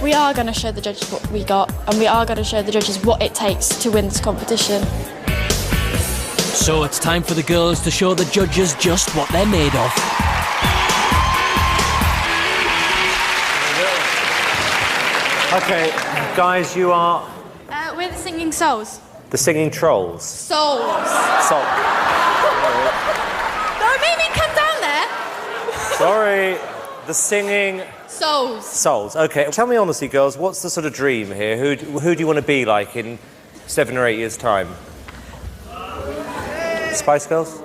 We are going to show the judges what we got, and we are going to show the judges what it takes to win this competition. So it's time for the girls to show the judges just what they're made of. Okay, guys, you are... We're the Singing Souls. The Singing Trolls. Souls. Don't make me come down there. Sorry, the Singing... Souls. Okay, tell me honestly, girls, what's the sort of dream here? Who do you want to be like in 7 or 8 years' time? Spice Girls?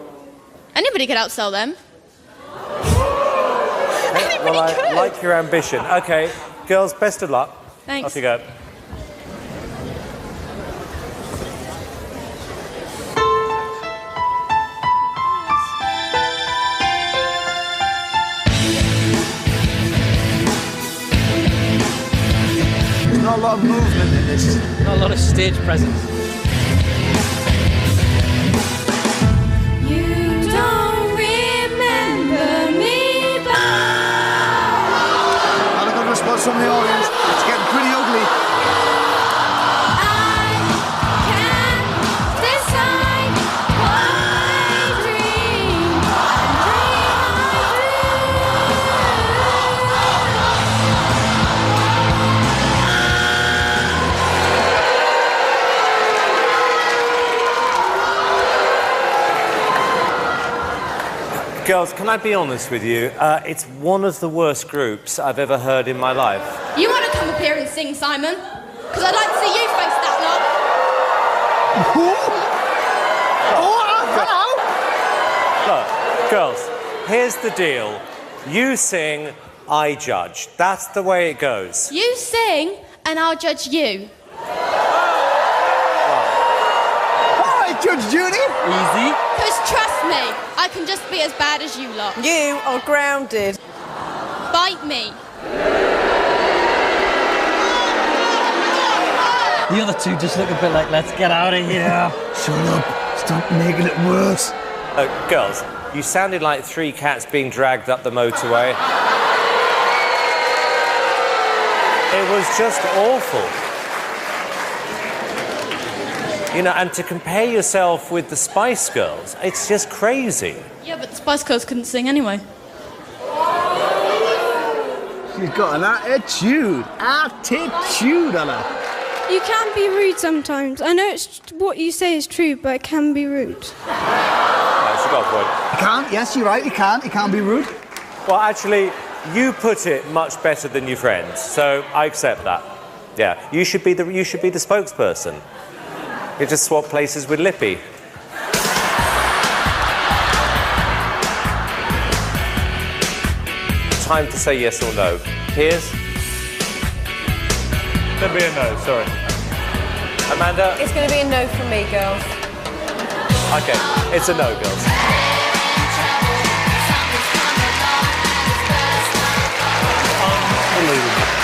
Anybody could outsell them. Well, I like your ambition. Okay, girls, best of luck. Thanks. Off you go. There's not a lot of movement in this. Not a lot of stage presence. You don't remember me, but... Not a good response from the audience. It's getting pretty ugly. I can't decide what I dream. Girls, can I be honest with you? It's one of the worst groups I've ever heard in my life. You want to come up here and sing, Simon? Because I'd like to see you face that Look, girls, here's the deal. You sing, I judge. That's the way it goes. lot. You sing, and I'll judge you. All right, Judge Judy. Easy. Because trust me, I can just be as bad as you lot. You are grounded. Bite me. The other two just look a bit like, let's get out of here. Shut up. Stop making it worse. Girls, you sounded like 3 cats being dragged up the motorway. It was just awful. You know, and to compare yourself with the Spice Girls, it's just crazy. Yeah, but the Spice Girls couldn't sing anyway. She's got an attitude. Attitude, Anna. You can be rude sometimes. I know what you say is true, but it can be rude. No, she got a point. You can't. Yes, you're right. You can't. You can't be rude. Well, actually, you put it much better than your friends, so I accept that. Yeah, you should be the spokesperson. You just swap places with Lippy. Time to say yes or no. Piers? There'll be a no, sorry. Amanda? It's going to be a no from me, girls. Okay, it's a no, girls. Unbelievable.